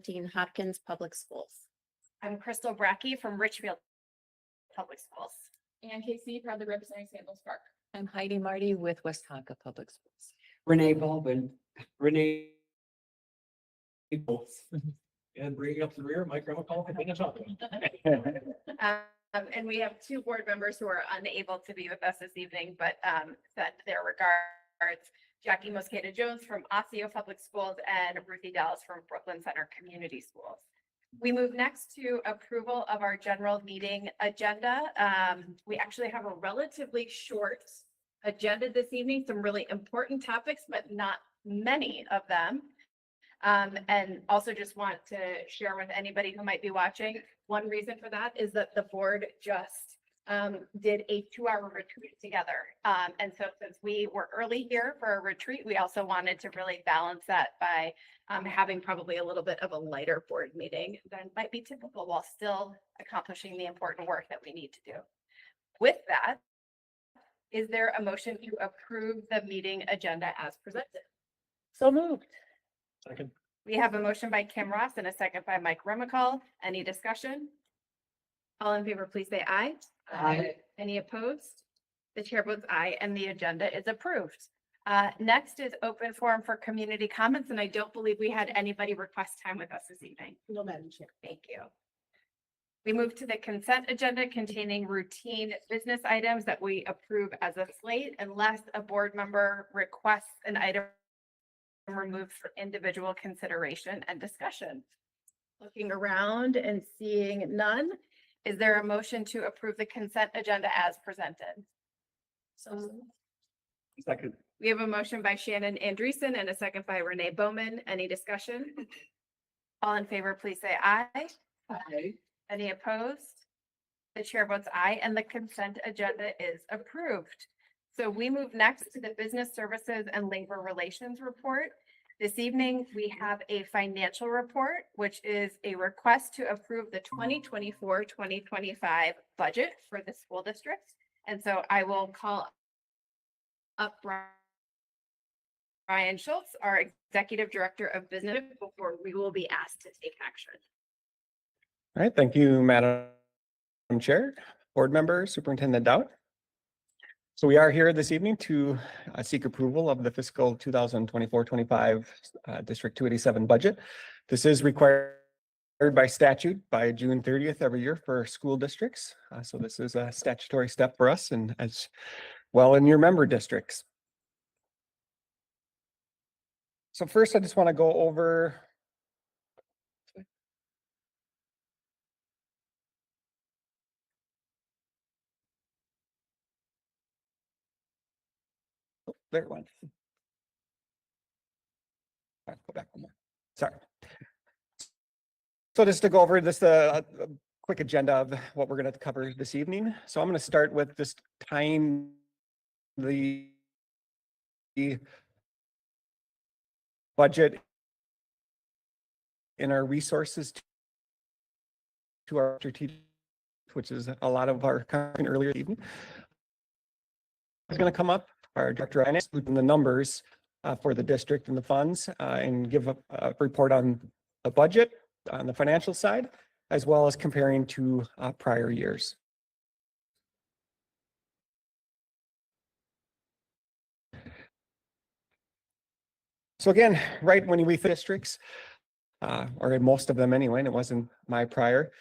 representing Hopkins Public Schools. I'm Crystal Brackey from Richfield Public Schools. And Casey, proudly representing St. Louis Park. I'm Heidi Marty with West Tonka Public Schools. Renee Baldwin, Renee. And bring it up to the rear, Mike Remicall, and finish up. And we have two board members who are unable to be with us this evening, but send their regards. Jackie Mosqueda Jones from Osseo Public Schools and Ruthie Dallas from Brooklyn Center Community Schools. We move next to approval of our general meeting agenda. We actually have a relatively short agenda this evening, some really important topics, but not many of them. And also just want to share with anybody who might be watching, one reason for that is that the board just did a 2-hour retreat together. And so since we were early here for a retreat, we also wanted to really balance that by having probably a little bit of a lighter board meeting than might be typical while still accomplishing the important work that we need to do. With that, is there a motion to approve the meeting agenda as presented? So moved. Second. We have a motion by Kim Ross and a second by Mike Remicall. Any discussion? All in favor, please say aye. Aye. Any opposed? The chair votes aye and the agenda is approved. Next is open forum for community comments, and I don't believe we had anybody request time with us this evening. No, Madam Chair. Thank you. We move to the consent agenda containing routine business items that we approve as a slate unless a board member requests an item removed for individual consideration and discussion. Looking around and seeing none, is there a motion to approve the consent agenda as presented? So Second. We have a motion by Shannon Andreessen and a second by Renee Bowman. Any discussion? All in favor, please say aye. Aye. Any opposed? The chair votes aye and the consent agenda is approved. So we move next to the Business Services and Labor Relations Report. This evening, we have a financial report, which is a request to approve the 2024-2025 budget for the school district. And so I will call up Brian Schultz, our Executive Director of Business, before we will be asked to take action. All right, thank you, Madam Chair, Board Member, Superintendent Dowd. So we are here this evening to seek approval of the fiscal 2024-25 District 287 budget. This is required by statute by June 30th every year for school districts. So this is a statutory step for us and as well in your member districts. So first, I just want to go over there it went. All right, go back one more. Sorry. So just to go over this, a quick agenda of what we're going to cover this evening. So I'm going to start with just tying the budget in our resources to our strategic, which is a lot of our content earlier evening. It's going to come up. Our Director of Finance, in the numbers for the district and the funds and give a report on the budget on the financial side, as well as comparing to prior years. So again, right when we districts, or in most of them anyway, and it wasn't my prior,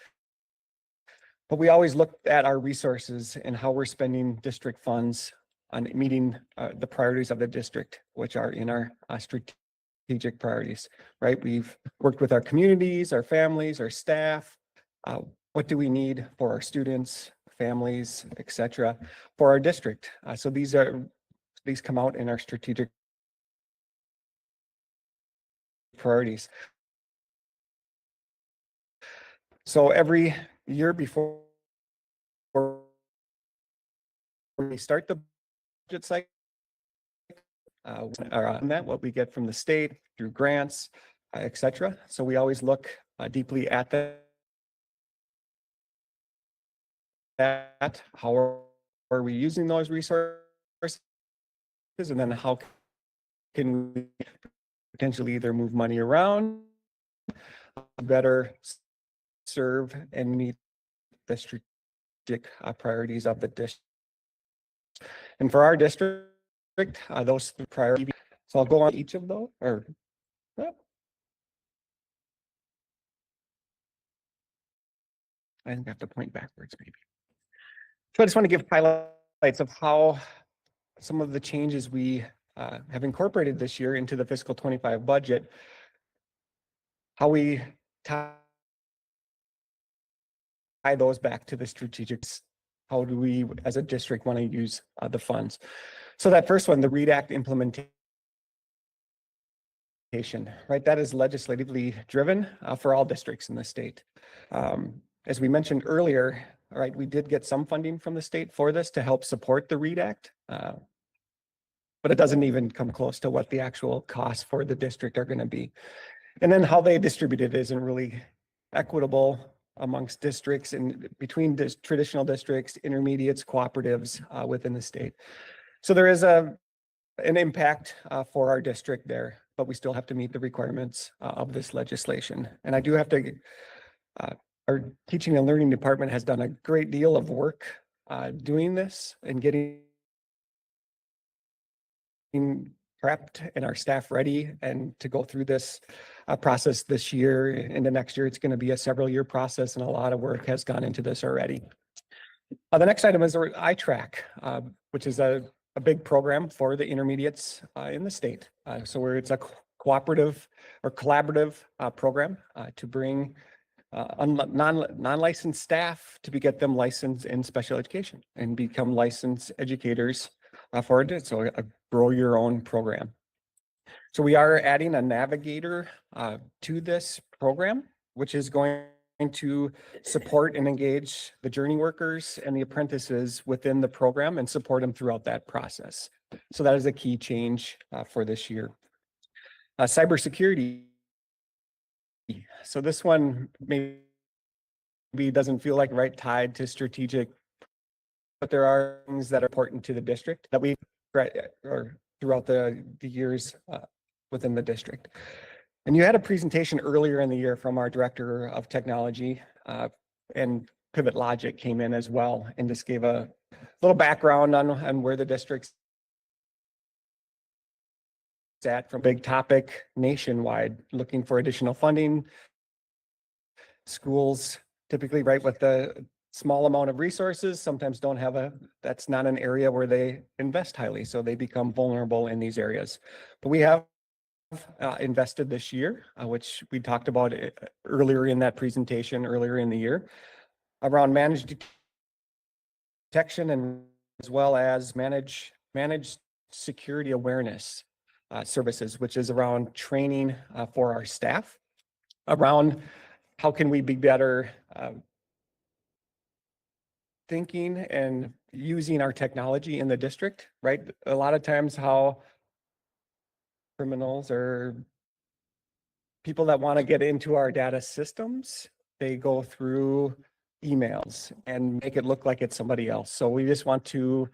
but we always looked at our resources and how we're spending district funds on meeting the priorities of the district, which are in our strategic priorities, right? We've worked with our communities, our families, our staff. What do we need for our students, families, etc., for our district? So these come out in our strategic priorities. So every year before we start the budget cycle, or on that, what we get from the state through grants, etc. So we always look deeply at that. How are we using those resources, and then how can we potentially either move money around better serve and meet the strategic priorities of the district. And for our district, those three priorities. So I'll go on each of those, or yeah. I think I have to point backwards maybe. So I just want to give highlights of how some of the changes we have incorporated this year into the fiscal 25 budget, how we tie those back to the strategics. How do we, as a district, want to use the funds? So that first one, the READ Act implementation, right? That is legislatively driven for all districts in the state. As we mentioned earlier, right, we did get some funding from the state for this to help support the READ Act. But it doesn't even come close to what the actual costs for the district are going to be. And then how they distribute it isn't really equitable amongst districts and between traditional districts, intermediates, cooperatives within the state. So there is an impact for our district there, but we still have to meet the requirements of this legislation. And I do have to, our teaching and learning department has done a great deal of work doing this and getting prepped and our staff ready and to go through this process this year. Into next year, it's going to be a several-year process, and a lot of work has gone into this already. The next item is our iTrack, which is a big program for the intermediates in the state. So where it's a cooperative or collaborative program to bring non-licensed staff to get them licensed in special education and become licensed educators for it. So a grow your own program. So we are adding a navigator to this program, which is going to support and engage the journey workers and the apprentices within the program and support them throughout that process. So that is a key change for this year. Cybersecurity. So this one maybe doesn't feel like right tied to strategic, but there are things that are important to the district that we or throughout the years within the district. And you had a presentation earlier in the year from our director of technology and Pivot Logic came in as well and just gave a little background on where the district's at from big topic nationwide, looking for additional funding. Schools typically, right, with the small amount of resources, sometimes don't have that's not an area where they invest highly. So they become vulnerable in these areas. But we have invested this year, which we talked about earlier in that presentation, earlier in the year, around managed detection and as well as managed security awareness services, which is around training for our staff around how can we be better thinking and using our technology in the district, right? A lot of times how criminals or people that want to get into our data systems, they go through emails and make it look like it's somebody else. So we just want to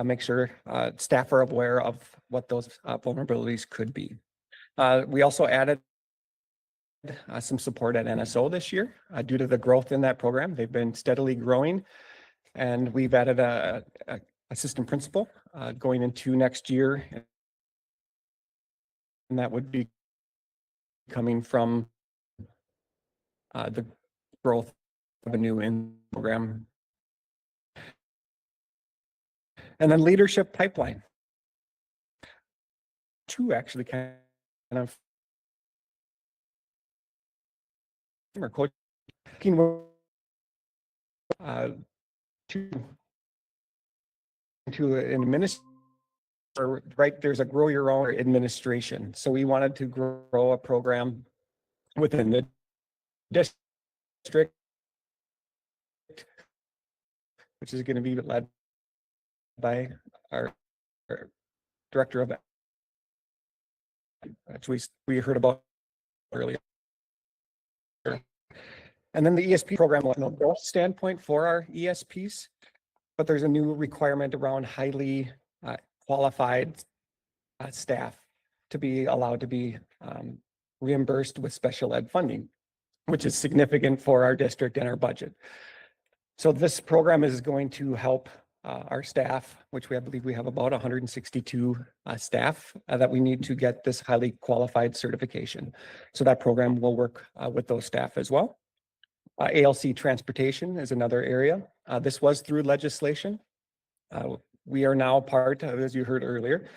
make sure staff are aware of what those vulnerabilities could be. We also added some support at NSO this year due to the growth in that program. They've been steadily growing. And we've added a assistant principal going into next year. And that would be coming from the growth of a new program. And then leadership pipeline. Two actually kind of coaching to an administrator, right? There's a grow your own administration. So we wanted to grow a program within the district, which is going to be led by our director of, which we heard about earlier. And then the ESP program, from a growth standpoint for our ESPs, but there's a new requirement around highly qualified staff to be allowed to be reimbursed with special ed funding. which is significant for our district and our budget. So this program is going to help our staff, which I believe we have about 162 staff that we need to get this highly qualified certification. So that program will work with those staff as well. ALC transportation is another area. This was through legislation. We are now part of, as you heard earlier,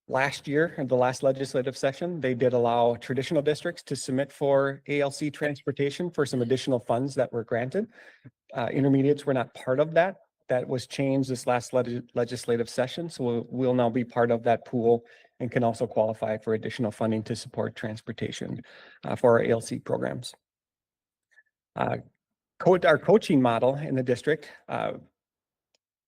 last year, in the last legislative session, they did allow traditional districts to submit for ALC transportation for some additional funds that were granted. Intermediates were not part of that. That was changed this last legislative session. So we'll now be part of that pool and can also qualify for additional funding to support transportation for our ALC programs. Our coaching model in the district,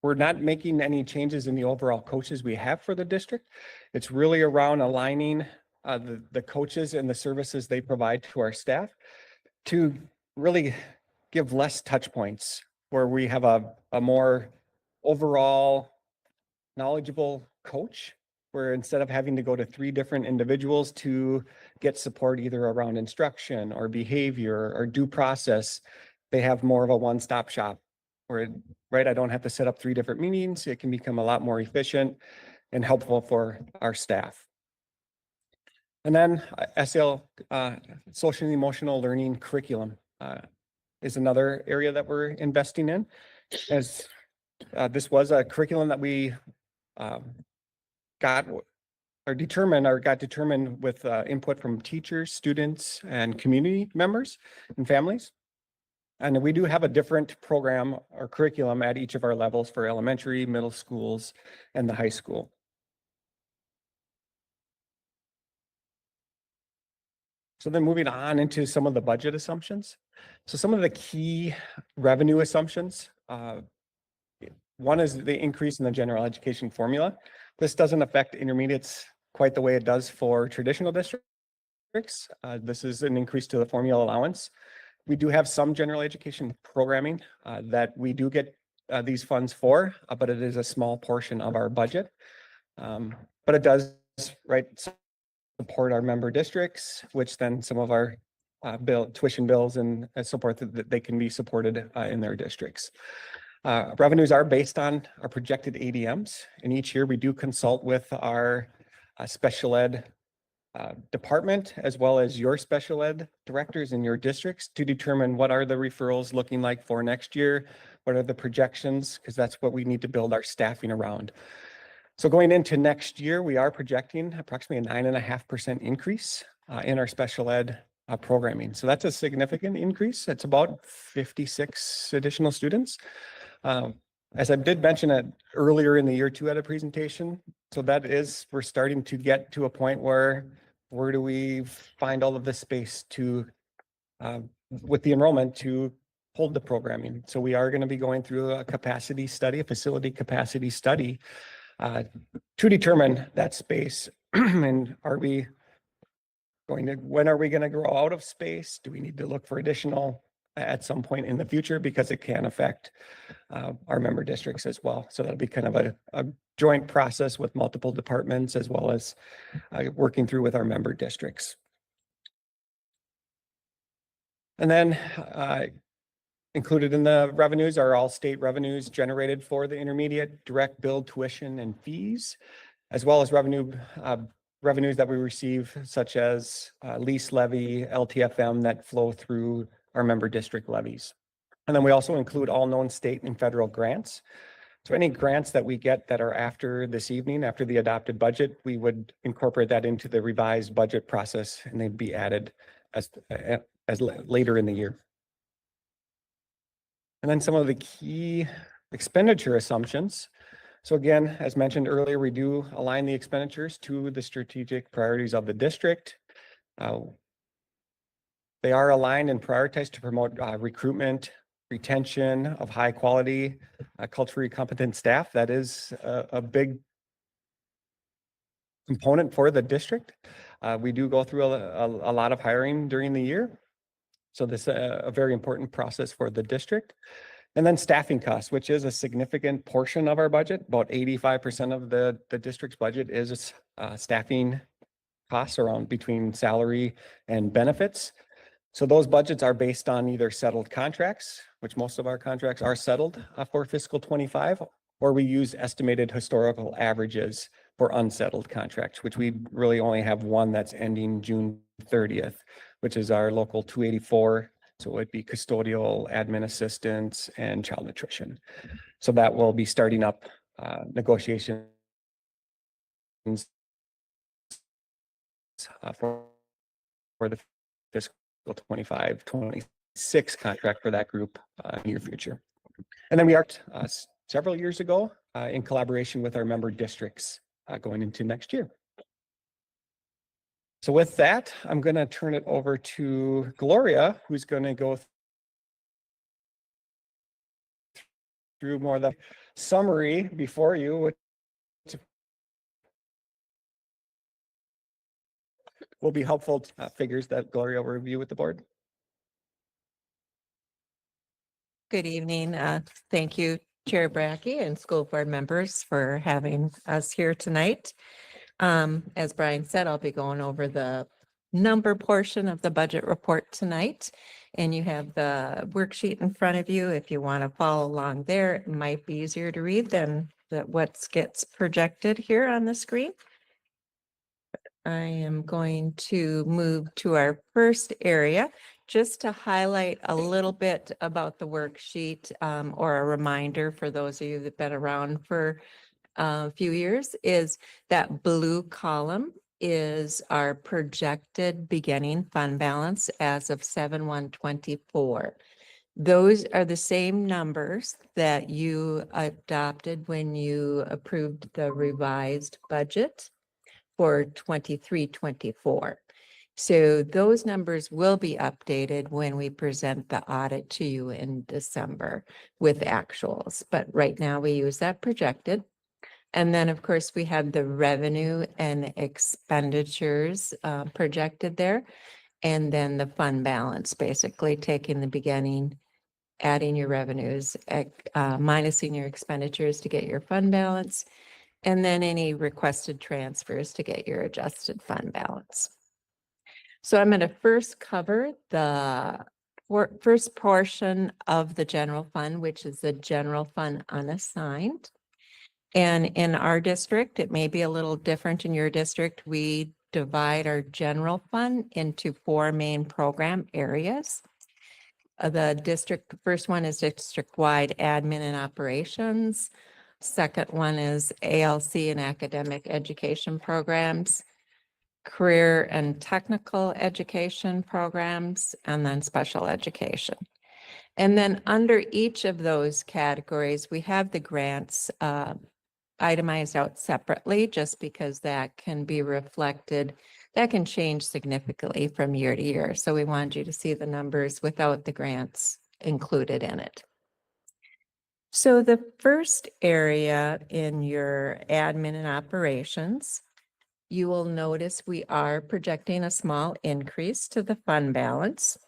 we're not making any changes in the overall coaches we have for the district. It's really around aligning the coaches and the services they provide to our staff to really give less touch points, where we have a more overall knowledgeable coach, where instead of having to go to 3 different individuals to get support either around instruction or behavior or due process, they have more of a one-stop shop where, right, I don't have to set up 3 different meetings. It can become a lot more efficient and helpful for our staff. And then SL, social and emotional learning curriculum, is another area that we're investing in. As this was a curriculum that we got determined with input from teachers, students, and community members and families. And we do have a different program or curriculum at each of our levels for elementary, middle schools, and the high school. So then moving on into some of the budget assumptions. So some of the key revenue assumptions. One is the increase in the general education formula. This doesn't affect intermediates quite the way it does for traditional districts. This is an increase to the formula allowance. We do have some general education programming that we do get these funds for, but it is a small portion of our budget. But it does, right, support our member districts, which then some of our tuition bills and so forth, that they can be supported in their districts. Revenues are based on our projected ADMs, and each year we do consult with our special ed department, as well as your special ed directors in your districts, to determine what are the referrals looking like for next year, what are the projections, because that's what we need to build our staffing around. So going into next year, we are projecting approximately a 9.5% increase in our special ed programming. So that's a significant increase. It's about 56 additional students. As I did mention it earlier in the year 2 at a presentation, so that is, we're starting to get to a point where do we find all of this space to, with the enrollment, to hold the programming. So we are going to be going through a capacity study, a facility capacity study, to determine that space. And are we going to, when are we going to grow out of space? Do we need to look for additional at some point in the future, because it can affect our member districts as well. So that'll be kind of a joint process with multiple departments, as well as working through with our member districts. And then included in the revenues are all state revenues generated for the intermediate, direct bill, tuition, and fees, as well as revenues that we receive, such as lease levy, LTFM, that flow through our member district levies. And then we also include all known state and federal grants. So any grants that we get that are after this evening, after the adopted budget, we would incorporate that into the revised budget process, and they'd be added as later in the year. And then some of the key expenditure assumptions. So again, as mentioned earlier, we do align the expenditures to the strategic priorities of the district. They are aligned and prioritized to promote recruitment, retention of high quality, culturally competent staff. That is a big component for the district. We do go through a lot of hiring during the year. So this is a very important process for the district. And then staffing costs, which is a significant portion of our budget. About 85% of the district's budget is staffing costs, around between salary and benefits. So those budgets are based on either settled contracts, which most of our contracts are settled for fiscal 25, or we use estimated historical averages for unsettled contracts, which we really only have one that's ending June 30th, which is our local 284. So it would be custodial, admin assistants, and child nutrition. So that will be starting up negotiations for the fiscal 25-26 contract for that group near future. And then we are several years ago in collaboration with our member districts going into next year. So with that, I'm going to turn it over to Gloria, who's going to go through more of the summary before you, which will be helpful figures that Gloria will review with the board. Good evening. Thank you, Chair Brackey and school board members for having us here tonight. As Brian said, I'll be going over the number portion of the budget report tonight. And you have the worksheet in front of you. If you want to follow along there, it might be easier to read than what gets projected here on the screen. I am going to move to our first area just to highlight a little bit about the worksheet or a reminder for those of you that have been around for a few years is that blue column is our projected beginning fund balance as of 7/1/24. Those are the same numbers that you adopted when you approved the revised budget for 23-24. So those numbers will be updated when we present the audit to you in December with actuals. But right now we use that projected. And then, of course, we have the revenue and expenditures projected there. And then the fund balance, basically taking the beginning, adding your revenues, minusing your expenditures to get your fund balance, and then any requested transfers to get your adjusted fund balance. So I'm going to first cover the first portion of the general fund, which is the general fund unassigned. And in our district, it may be a little different in your district. We divide our general fund into 4 main program areas. The first one is district-wide admin and operations. Second one is ALC and academic education programs, career and technical education programs, and then special education. And then under each of those categories, we have the grants itemized out separately, just because that can be reflected, that can change significantly from year to year. So we wanted you to see the numbers without the grants included in it. So the first area in your admin and operations, you will notice we are projecting a small increase to the fund balance.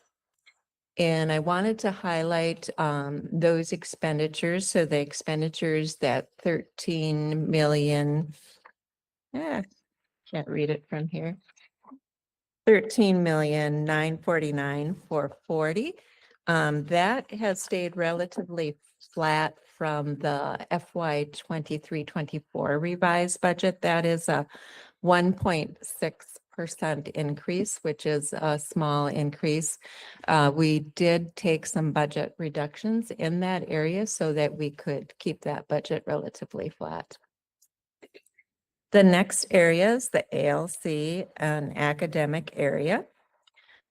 And I wanted to highlight those expenditures. So the expenditures that 13 million, can't read it from here. 13,949,440. That has stayed relatively flat from the FY 23-24 revised budget. That is a 1.6% increase, which is a small increase. We did take some budget reductions in that area so that we could keep that budget relatively flat. The next area is the ALC and academic area.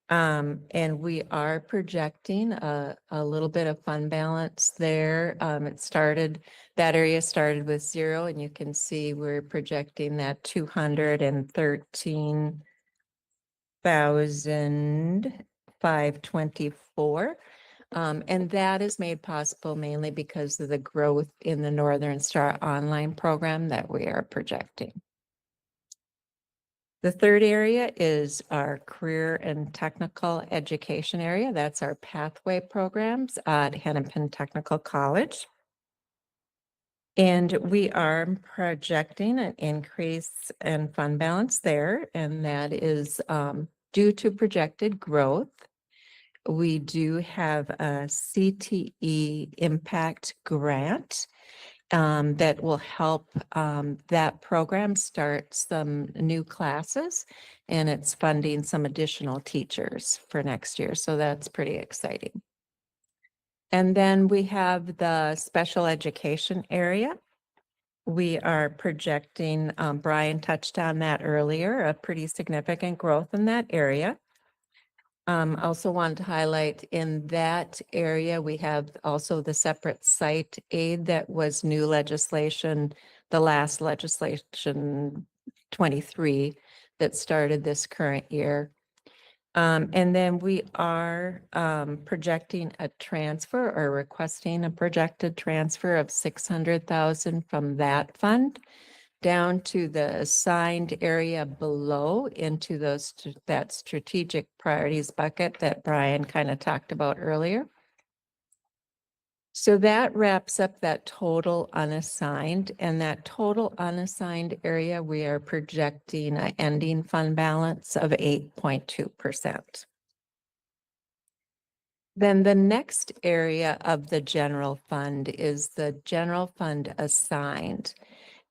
And we are projecting a little bit of fund balance there. That area started with 0, and you can see we're projecting that 213,524. And that is made possible mainly because of the growth in the Northern Star online program that we are projecting. The third area is our career and technical education area. That's our pathway programs at Hennepin Technical College. And we are projecting an increase in fund balance there, and that is due to projected growth. we do have a CTE impact grant that will help that program start some new classes, and it's funding some additional teachers for next year. So that's pretty exciting. And then we have the special education area. We are projecting, Brian touched on that earlier, a pretty significant growth in that area. Also wanted to highlight in that area, we have also the separate site aid that was new legislation, the last legislation 23 that started this current year. And then we are projecting a transfer or requesting a projected transfer of 600,000 from that fund down to the assigned area below into those, that strategic priorities bucket that Brian kind of talked about earlier. So that wraps up that total unassigned, and that total unassigned area, we are projecting an ending fund balance of 8.2%. Then the next area of the general fund is the general fund assigned.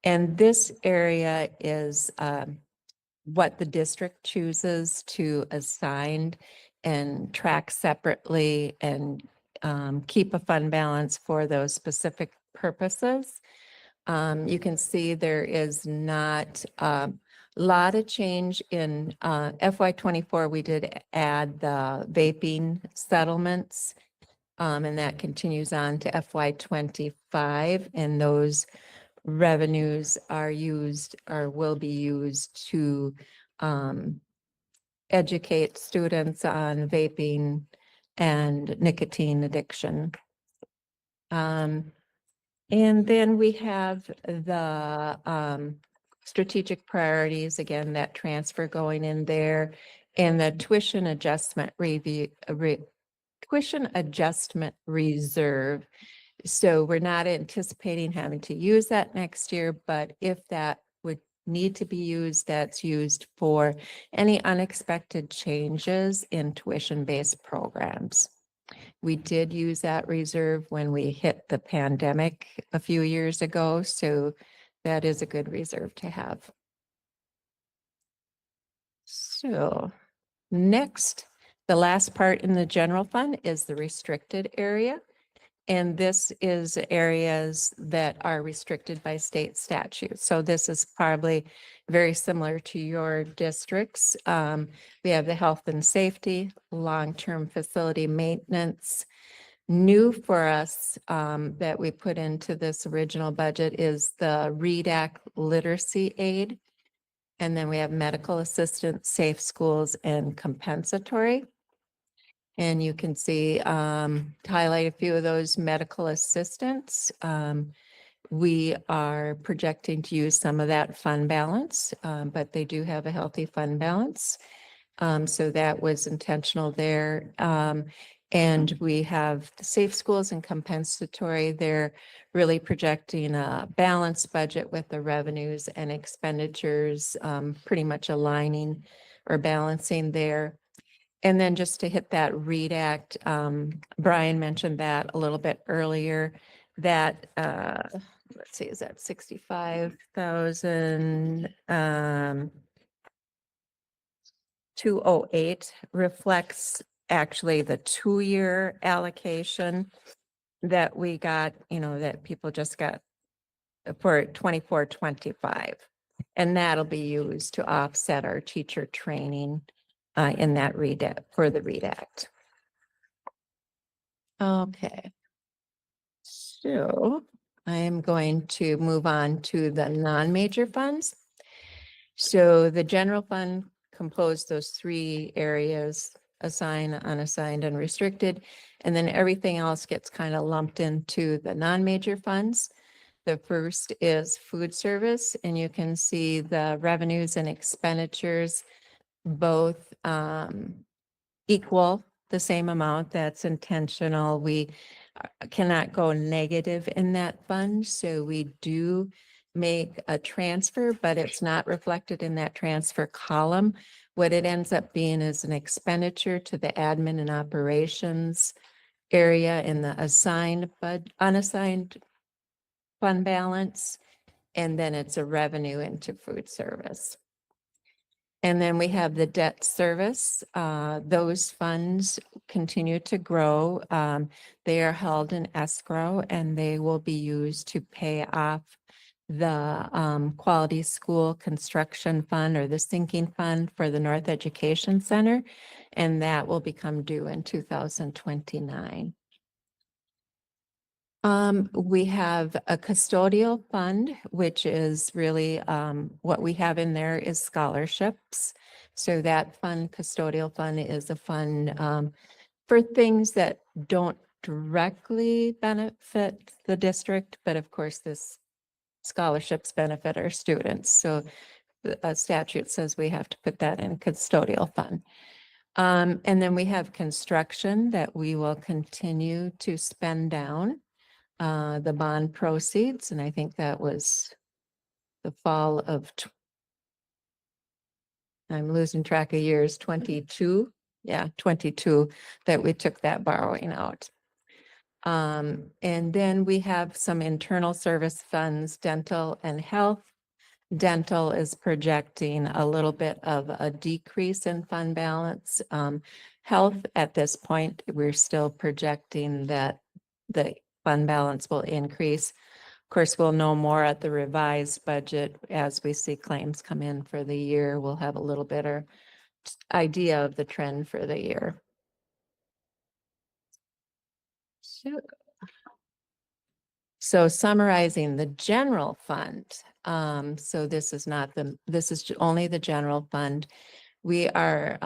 And this area is what the district chooses to assign and track separately and keep a fund balance for those specific purposes. You can see there is not a lot of change in FY24. We did add the vaping settlements, and that continues on to FY25, and those revenues are used or will be used to educate students on vaping and nicotine addiction. And then we have the strategic priorities, again, that transfer going in there, and the tuition adjustment tuition adjustment reserve. So we're not anticipating having to use that next year, but if that would need to be used, that's used for any unexpected changes in tuition-based programs. We did use that reserve when we hit the pandemic a few years ago, so that is a good reserve to have. So next, the last part in the general fund is the restricted area. And this is areas that are restricted by state statute. So this is probably very similar to your districts. We have the health and safety, long-term facility maintenance. New for us that we put into this original budget is the READ Act literacy aid. And then we have medical assistance, safe schools, and compensatory. And you can see, to highlight a few of those medical assistants. We are projecting to use some of that fund balance, but they do have a healthy fund balance. So that was intentional there. And we have the safe schools and compensatory. They're really projecting a balanced budget with the revenues and expenditures, pretty much aligning or balancing there. And then just to hit that READ Act, Brian mentioned that a little bit earlier, that, let's see, is that 65,000, 208 reflects actually the 2-year allocation that we got, that people just got for 24-25. And that'll be used to offset our teacher training in that READ Act, for the READ Act. Okay. So I am going to move on to the non-major funds. So the general fund composed those 3 areas: assigned, unassigned, and restricted. And then everything else gets kind of lumped into the non-major funds. The first is food service, and you can see the revenues and expenditures both equal the same amount. That's intentional. We cannot go negative in that fund, so we do make a transfer, but it's not reflected in that transfer column. What it ends up being is an expenditure to the admin and operations area in the unassigned fund balance. And then it's a revenue into food service. And then we have the debt service. Those funds continue to grow. They are held in escrow and they will be used to pay off the quality school construction fund or the sinking fund for the North Education Center. And that will become due in 2029. We have a custodial fund, which is really, what we have in there is scholarships. So that fund, custodial fund, is a fund, for things that don't directly benefit the district, but of course this scholarships benefit our students. So the statute says we have to put that in custodial fund. And then we have construction that we will continue to spend down. The bond proceeds, and I think that was the fall of, I'm losing track of years, 22, yeah, 22, that we took that borrowing out. And then we have some internal service funds, dental and health. Dental is projecting a little bit of a decrease in fund balance. Health at this point, we're still projecting that the fund balance will increase. Of course, we'll know more at the revised budget as we see claims come in for the year. We'll have a little better idea of the trend for the year. So summarizing the general fund, so this is only the general fund. We are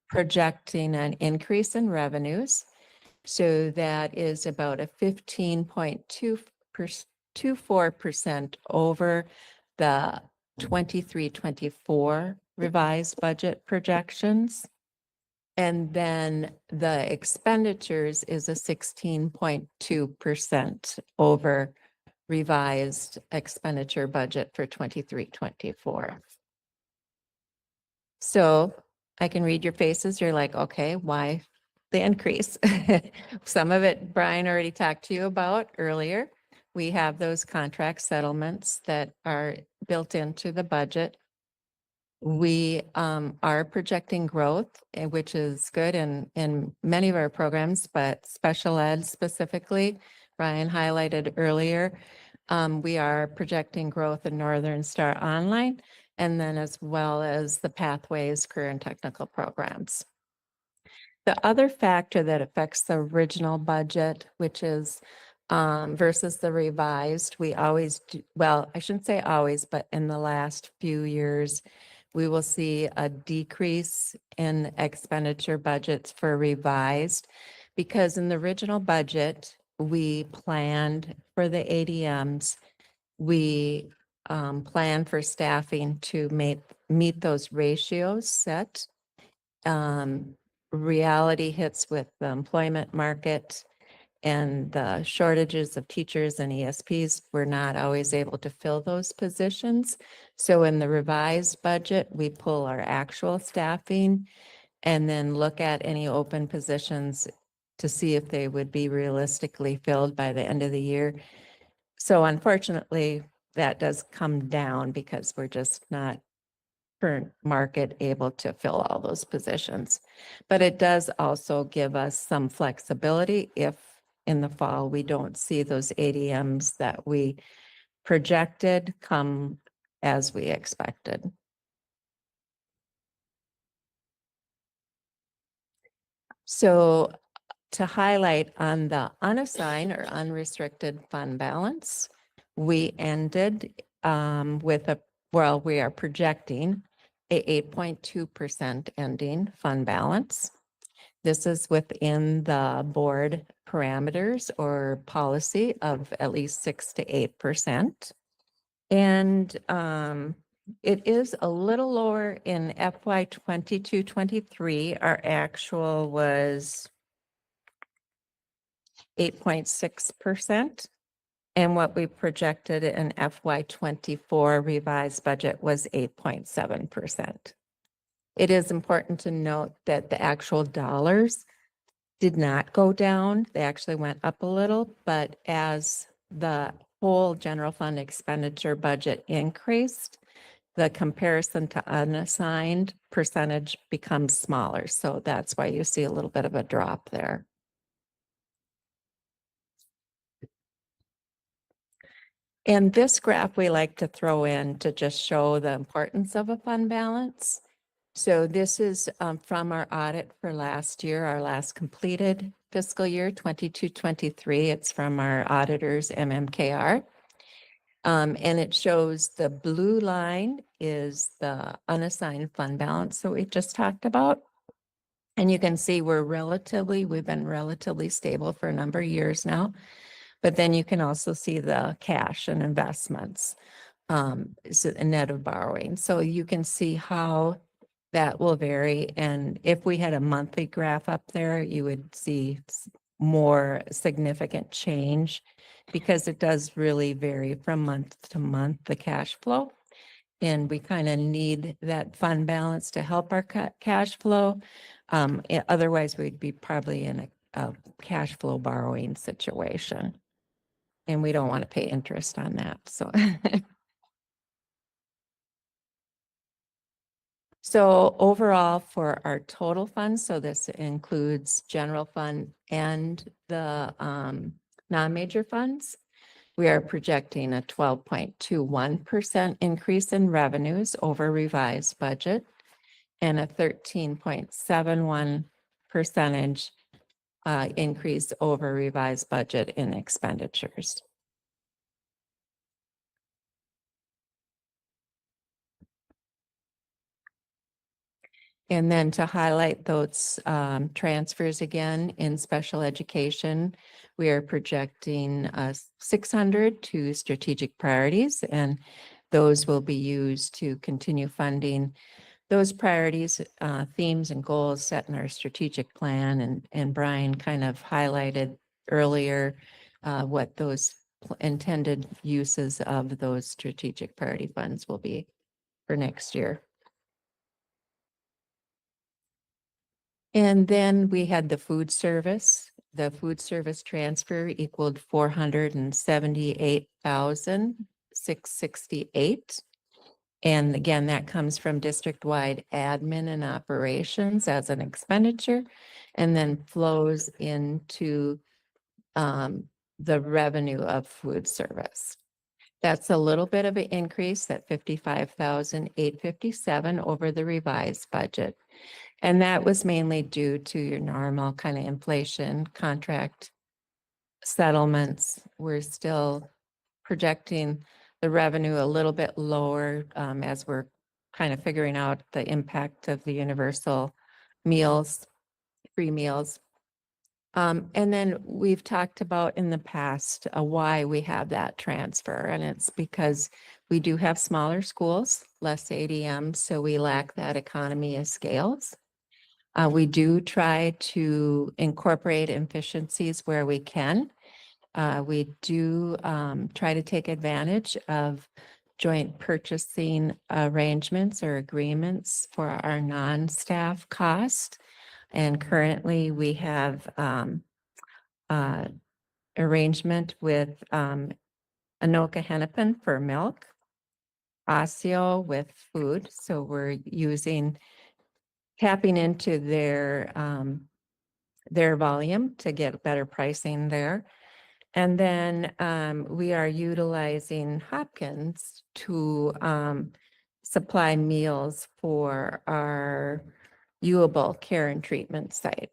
projecting an increase in revenues. So that is about a 15.24% over the 23-24 revised budget projections. And then the expenditures is a 16.2% over revised expenditure budget for 23-24. So I can read your faces. You're like, okay, why the increase? Some of it Brian already talked to you about earlier. We have those contract settlements that are built into the budget. We are projecting growth, which is good in many of our programs, but special ed specifically, Brian highlighted earlier. We are projecting growth in Northern Star Online, and then as well as the Pathways career and technical programs. The other factor that affects the original budget, which is versus the revised, we always do, well, I shouldn't say always, but in the last few years, we will see a decrease in expenditure budgets for revised, because in the original budget, we planned for the ADMs, we planned for staffing to meet those ratios set. Reality hits with the employment market and the shortages of teachers and ESPs, we're not always able to fill those positions. So in the revised budget, we pull our actual staffing and then look at any open positions to see if they would be realistically filled by the end of the year. So unfortunately, that does come down because we're just not current market able to fill all those positions. But it does also give us some flexibility if in the fall we don't see those ADMs that we projected come as we expected. So to highlight on the unassigned or unrestricted fund balance, we ended with we are projecting a 8.2% ending fund balance. This is within the board parameters or policy of at least 6 to 8%. And it is a little lower in FY 22-23. Our actual was 8.6%. And what we projected in FY 24 revised budget was 8.7%. It is important to note that the actual dollars did not go down. They actually went up a little, but as the whole general fund expenditure budget increased, the comparison to unassigned percentage becomes smaller. So that's why you see a little bit of a drop there. And this graph we like to throw in to just show the importance of a fund balance. So this is from our audit for last year, our last completed fiscal year 22-23. It's from our auditors, MMKR. And it shows the blue line is the unassigned fund balance that we just talked about. And you can see we've been relatively stable for a number of years now. But then you can also see the cash and investments, so a net of borrowing. So you can see how that will vary. And if we had a monthly graph up there, you would see more significant change because it does really vary from month to month, the cash flow. And we kind of need that fund balance to help our cash flow. Otherwise, we'd be probably in a cash flow borrowing situation. And we don't want to pay interest on that. So So overall for our total funds, so this includes general fund and the non-major funds, we are projecting a 12.21% increase in revenues over revised budget and a 13.71% increase over revised budget in expenditures. And then to highlight those transfers again in special education, we are projecting 600 to strategic priorities, and those will be used to continue funding those priorities, themes and goals set in our strategic plan. And Brian kind of highlighted earlier what those intended uses of those strategic priority funds will be for next year. And then we had the food service. The food service transfer equaled 478,668. And again, that comes from district-wide admin and operations as an expenditure, and then flows into the revenue of food service. That's a little bit of an increase at 55,857 over the revised budget. And that was mainly due to your normal kind of inflation contract settlements. We're still projecting the revenue a little bit lower as we're kind of figuring out the impact of the universal meals, free meals. And then we've talked about in the past why we have that transfer. And it's because we do have smaller schools, less ADM, so we lack that economy of scales. We do try to incorporate efficiencies where we can. We do try to take advantage of joint purchasing arrangements or agreements for our non-staff cost. And currently we have arrangement with Anoka Hennepin for milk, Osseo with food. So we're tapping into their volume to get better pricing there. And then we are utilizing Hopkins to supply meals for our Ewable care and treatment site.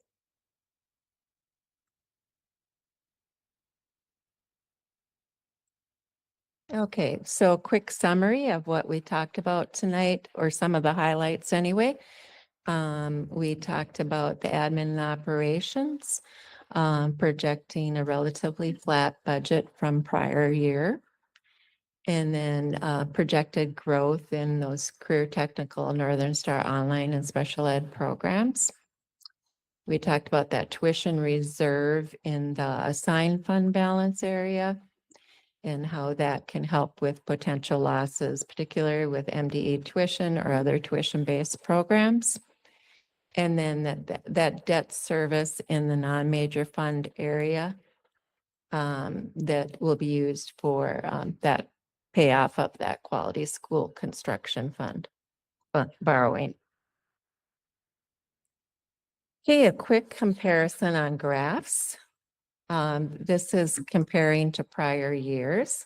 Okay, so a quick summary of what we talked about tonight, or some of the highlights anyway. We talked about the admin and operations, projecting a relatively flat budget from prior year. And then projected growth in those career technical Northern Star online and special ed programs. We talked about that tuition reserve in the assigned fund balance area. and how that can help with potential losses, particularly with MDE tuition or other tuition-based programs. And then that debt service in the non-major fund area that will be used for that payoff of that quality school construction fund borrowing. Okay, a quick comparison on graphs. This is comparing to prior years.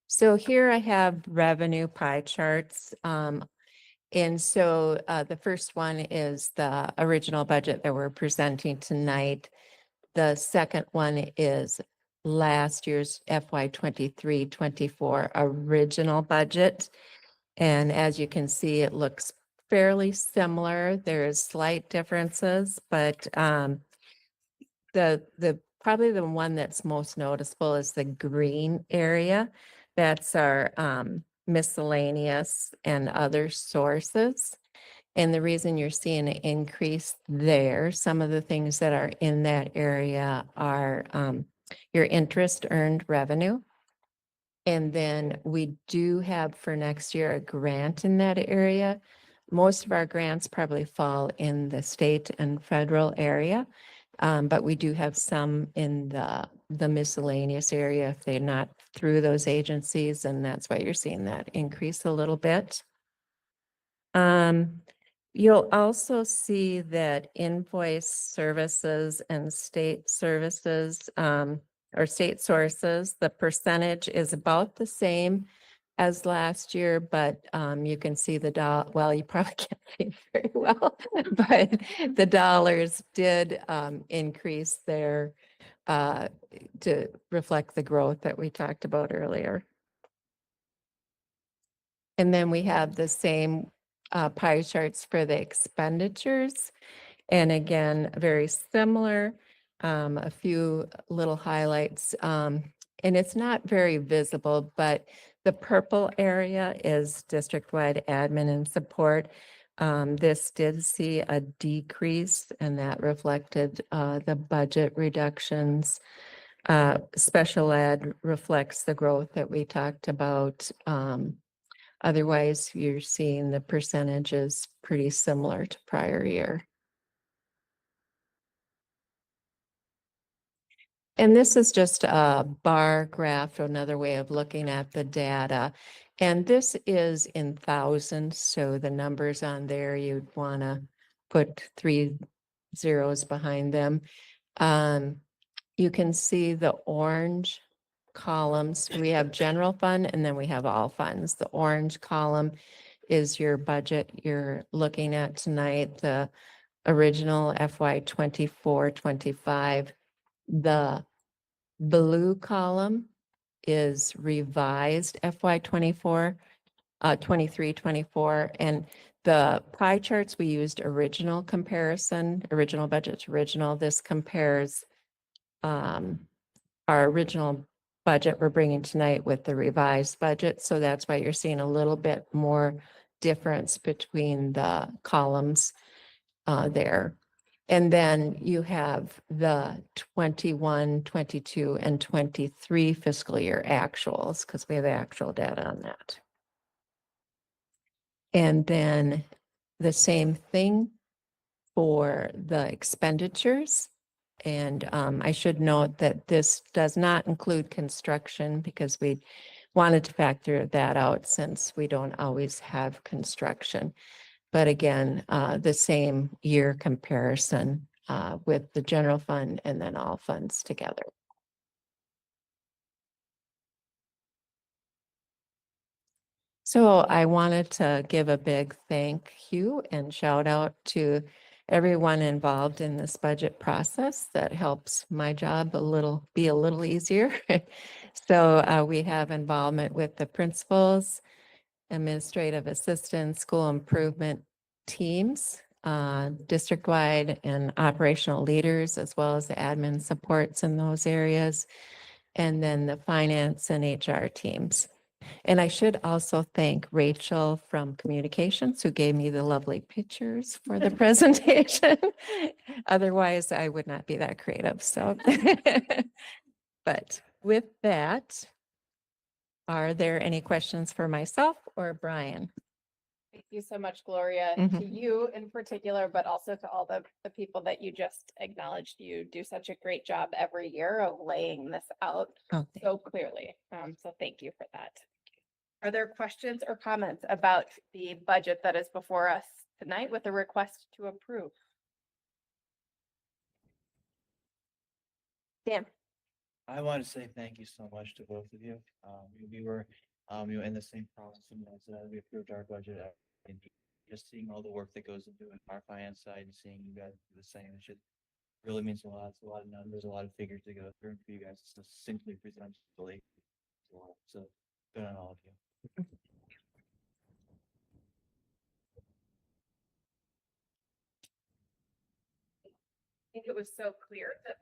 So here I have revenue pie charts. And so the first one is the original budget that we're presenting tonight. The second one is last year's FY 23-24 original budget. And as you can see, it looks fairly similar. There's slight differences, but the probably the one that's most noticeable is the green area. That's our miscellaneous and other sources. And the reason you're seeing an increase there, some of the things that are in that area are your interest earned revenue. And then we do have for next year a grant in that area. Most of our grants probably fall in the state and federal area, but we do have some in the miscellaneous area if they're not through those agencies, and that's why you're seeing that increase a little bit. You'll also see that invoice services and state services or state sources, the percentage is about the same as last year, but you can see the well, you probably can't see it very well, but the dollars did increase there to reflect the growth that we talked about earlier. And then we have the same pie charts for the expenditures. And again, very similar, a few little highlights. And it's not very visible, but the purple area is district-wide admin and support. This did see a decrease, and that reflected the budget reductions. Special ed reflects the growth that we talked about. Otherwise, you're seeing the percentages pretty similar to prior year. And this is just a bar graph, another way of looking at the data. And this is in thousands, so the numbers on there, you'd want to put 3 zeros behind them. You can see the orange columns. We have general fund and then we have all funds. The orange column is your budget you're looking at tonight, the original FY 24-25. The blue column is revised FY 23-24, and the pie charts we used original comparison, original budget to original. This compares our original budget we're bringing tonight with the revised budget. So that's why you're seeing a little bit more difference between the columns there. And then you have the 21, 22, and 23 fiscal year actuals, because we have actual data on that. And then the same thing for the expenditures. And I should note that this does not include construction because we wanted to factor that out since we don't always have construction. But again, the same year comparison with the general fund and then all funds together. So I wanted to give a big thank you and shout out to everyone involved in this budget process that helps my job be a little easier. So we have involvement with the principals, administrative assistants, school improvement teams, district-wide and operational leaders, as well as the admin supports in those areas, and then the finance and HR teams. And I should also thank Rachel from Communications who gave me the lovely pictures for the presentation. Otherwise, I would not be that creative, so. But with that, are there any questions for myself or Brian? Thank you so much, Gloria, to Mhm. you in particular, but also to all the people that you just acknowledged. You do such a great job every year of laying this out Oh, so clearly. So thank you for that. Are there questions or comments about the budget that is before us tonight with a request to approve? Dan? I want to say thank you so much to both of you. We were, in the same process as we approved our budget. And just seeing all the work that goes into it, our finance side, and seeing you guys do the same, it should really means a lot. It's a lot of numbers, a lot of figures to go through, and for you guys to simply present fully. So good on all of you. I think it was so clear that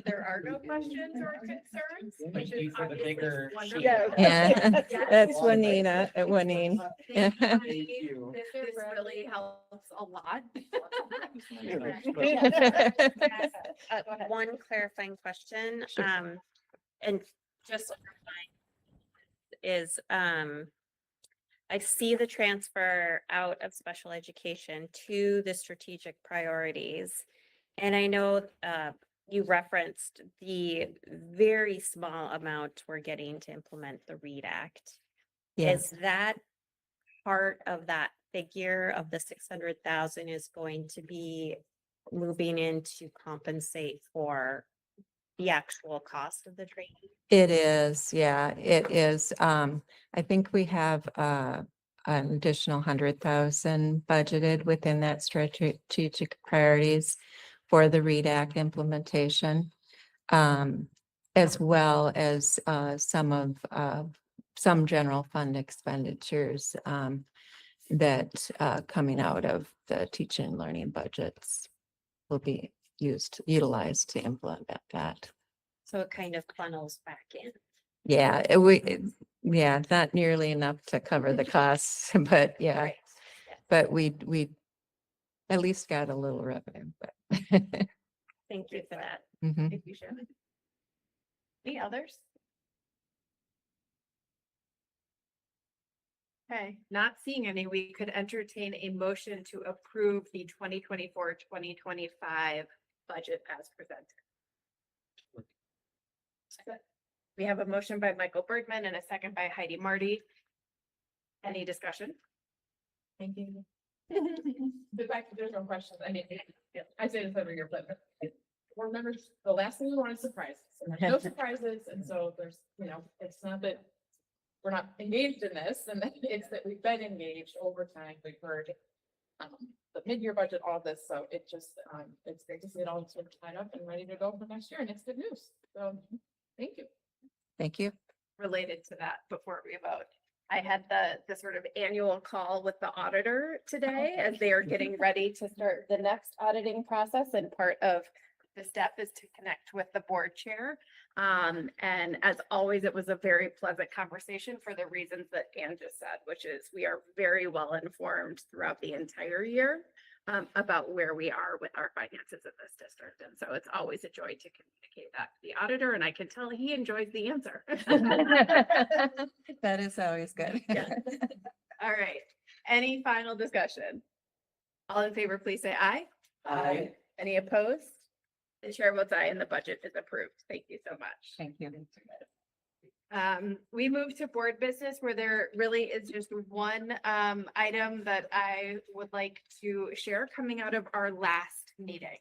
there are no questions or concerns, which Thank you is for the obviously bigger wonderful. sheet. Yeah, Yes. that's Juanita, Juanine. Thank you. Thank you. This really helps a lot. Uh, Go ahead. One clarifying question, Sure. and just so everyone is, I see the transfer out of special education to the strategic priorities. And I know, you referenced the very small amount we're getting to implement the READ Act. Yes, Is that part of that figure of the 600,000 is going to be moving in to compensate for the actual cost of the training? it is. Yeah, it is. I think we have an additional 100,000 budgeted within that strategic priorities for the READ Act implementation. As well as some general fund expenditures that coming out of the teaching and learning budgets will be utilized to implement that. So it kind of funnels back in. Yeah, yeah, not nearly enough to cover the costs, but yeah, Right. but we at least got a little revenue, but. Thank you for that. Mhm. Thank you, Shannon. Any others? Okay, not seeing any, we could entertain a motion to approve the 2024-2025 budget as presented. We have a motion by Michael Bergman and a second by Heidi Marty. Any discussion? Thank you. The fact that there's no questions, I mean, I say this every year, but board members, the last thing we want is surprises. And there's no surprises, and so there's, it's not that we're not engaged in this, and it's that we've been engaged over time. We've heard the mid-year budget, all this, so it just, it's great to see it all sort of tied up and ready to go for next year, and it's good news. So, thank you. Thank you. Related to that before we vote. I had the sort of annual call with the auditor today as they are getting ready to start the next auditing process, and part of the step is to connect with the board chair. And as always, it was a very pleasant conversation for the reasons that Anne just said, which is we are very well informed throughout the entire year about where we are with our finances in this district. And so it's always a joy to communicate that to the auditor, and I can tell he enjoys the answer. That is always good. Yeah. All right. Any final discussion? All in favor, please say aye. Aye. Any opposed? The chair votes aye and the budget is approved. Thank you so much. Thank you. We move to board business where there really is just one item that I would like to share coming out of our last meeting.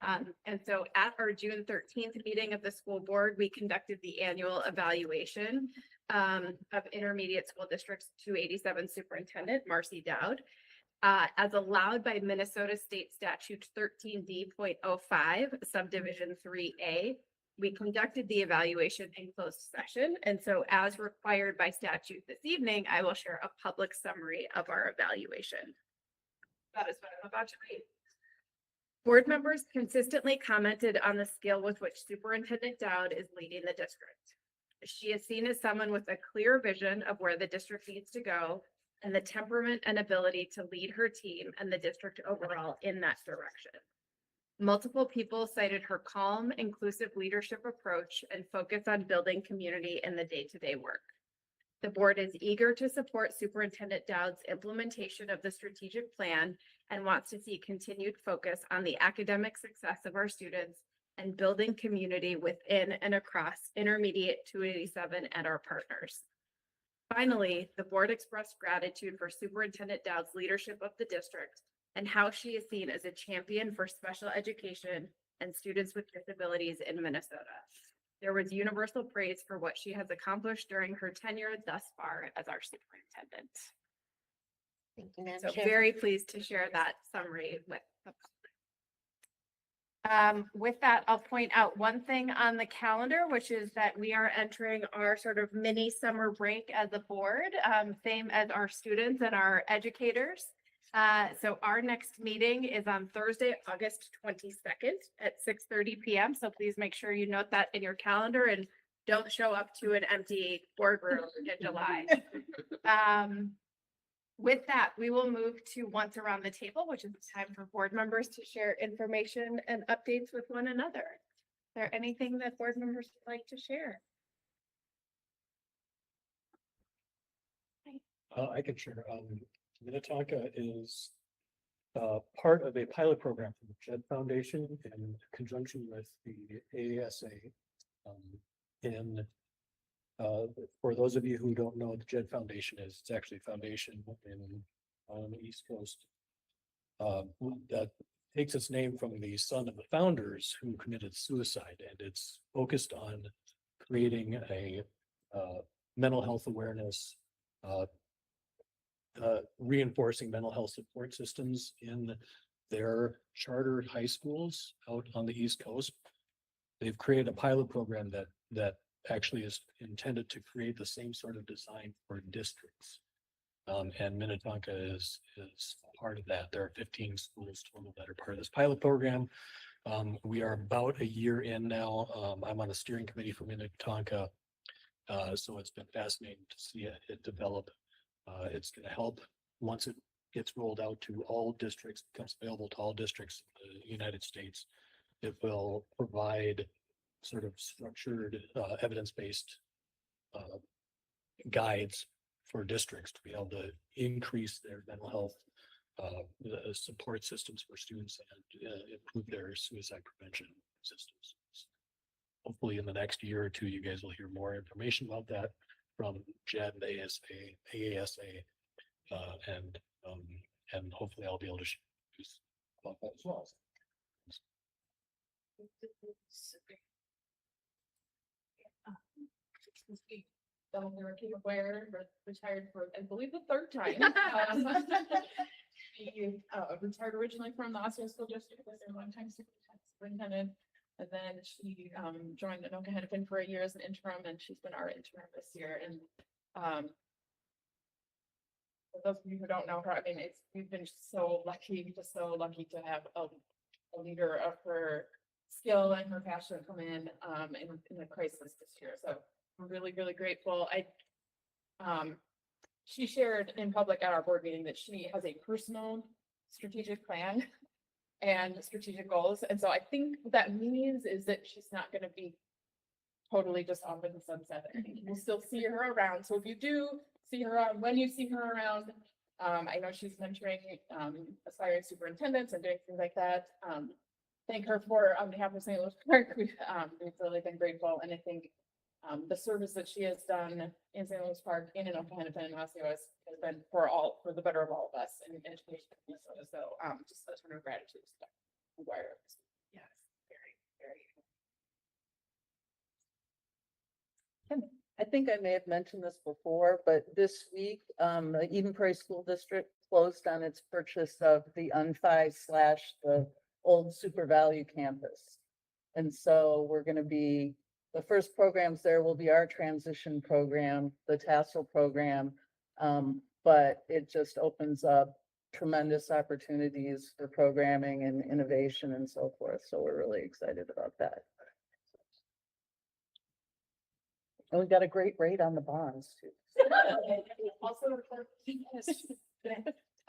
And so at our June 13th meeting of the school board, we conducted the annual evaluation of intermediate school districts 287 superintendent Marcy Dowd. As allowed by Minnesota State Statute 13D.05 subdivision 3A, we conducted the evaluation in closed session. And so as required by statute this evening, I will share a public summary of our evaluation. That is what I'm about to read. Board members consistently commented on the skill with which Superintendent Dowd is leading the district. She is seen as someone with a clear vision of where the district needs to go and the temperament and ability to lead her team and the district overall in that direction. Multiple people cited her calm, inclusive leadership approach and focus on building community in the day-to-day work. The board is eager to support Superintendent Dowd's implementation of the strategic plan and wants to see continued focus on the academic success of our students and building community within and across intermediate 287 and our partners. Finally, the board expressed gratitude for Superintendent Dowd's leadership of the district and how she is seen as a champion for special education and students with disabilities in Minnesota. There was universal praise for what she has accomplished during her tenure thus far as our superintendent. Thank you, Madam So Chair. very pleased to share that summary with the public. With that, I'll point out one thing on the calendar, which is that we are entering our sort of mini summer break as a board, same as our students and our educators. So our next meeting is on Thursday, August 22nd at 6:30 PM. So please make sure you note that in your calendar and don't show up to an empty boardroom in July. With that, we will move to once around the table, which is the time for board members to share information and updates with one another. Is there anything that board members would like to share? I can share. Minnetonka is part of a pilot program from the JED Foundation in conjunction with the AASA. And for those of you who don't know, the JED Foundation it's actually a foundation on the East Coast. That takes its name from the son of the founders who committed suicide, and it's focused on creating a mental health awareness, reinforcing mental health support systems in their charter high schools out on the East Coast. They've created a pilot program that actually is intended to create the same sort of design for districts. And Minnetonka is part of that. There are 15 schools total that are part of this pilot program. We are about a year in now. I'm on the steering committee for Minnetonka. So it's been fascinating to see it develop. It's going to help once it gets rolled out to all districts, becomes available to all districts in the United States. It will provide sort of structured, evidence-based guides for districts to be able to increase their mental health support systems for students and improve their suicide prevention systems. Hopefully in the next year or two, you guys will hear more information about that from JED, AASA, and hopefully I'll be able to share news about that as well. Kim McGuire, retired for, I believe, the third time. She retired originally from the Osceola School District, was their longtime superintendent. And then she joined Anoka Hennepin for a year as an interim, and she's been our interim this year. And for those of you who don't know her, I mean, we've been so lucky to have a leader of her skill and her passion come in the crisis this year. So I'm really, really grateful. She shared in public at our board meeting that she has a personal strategic plan and strategic goals. And so I think what that means is that she's not going to be totally just off in the sunset. I think you'll still see her around. So if you do see her around, when you see her around, I know she's mentoring aspiring superintendents and doing things like that. Thank her for, on behalf of St. Louis Park, we've really been grateful. And I think the service that she has done in St. Louis Park, in Anoka Hennepin and Osceola has been for the better of all of us in education. So just a ton of gratitude to Dr. McGuire. Yes, very. I think I may have mentioned this before, but this week, the Eden Prairie School District closed on its purchase of the Unfi / the old Super Value campus. And so we're going to be, the first programs there will be our transition program, the tassel program. But it just opens up tremendous opportunities for programming and innovation and so forth. So we're really excited about that. And we got a great rate on the bonds too. Also,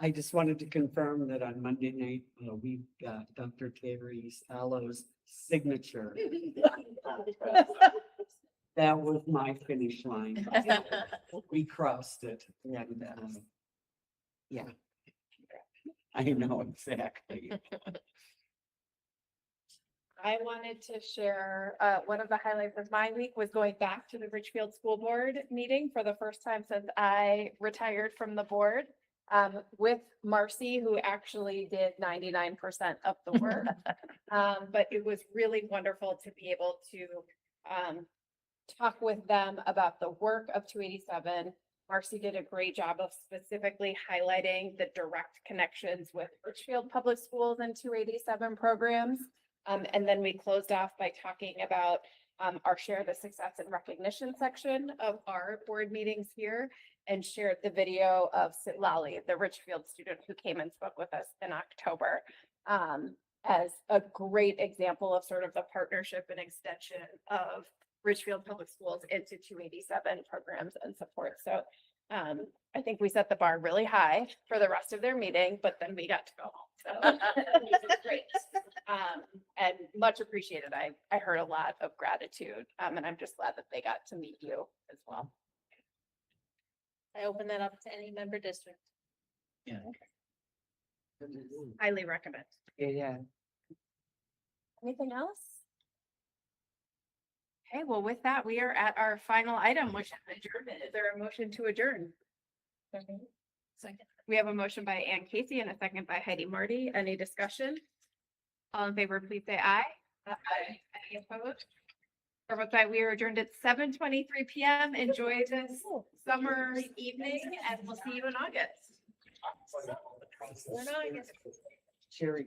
I just wanted to confirm that on Monday night, we got Dr. Terry Stallo's signature. That was my finish line. We crossed it. And, yeah. I know exactly. I wanted to share, one of the highlights of my week was going back to the Richfield School Board meeting for the first time since I retired from the board. With Marcy, who actually did 99% of the work. But it was really wonderful to be able to, talk with them about the work of 287. Marcy did a great job of specifically highlighting the direct connections with Richfield Public Schools and 287 programs. And then we closed off by talking about our Share the Success and Recognition section of our board meetings here and shared the video of Sitlali, the Richfield student who came and spoke with us in October, as a great example of sort of the partnership and extension of Richfield Public Schools into 287 programs and support. So I think we set the bar really high for the rest of their meeting, but then we got to go home. So it was great. And much appreciated. I heard a lot of gratitude, and I'm just glad that they got to meet you as well. I open that up to any member district. Yeah. Highly recommend. Yeah. Anything else? Okay, well, with that, we are at our final item, which is adjournment. Is there a motion to adjourn? Second. We have a motion by Ann Casey and a second by Heidi Marty. Any discussion? All in favor, please say aye. Aye. Any opposed? Or votes aye. We are adjourned at 7:23 PM. Enjoy this summer evening and we'll see you in August. Cherry.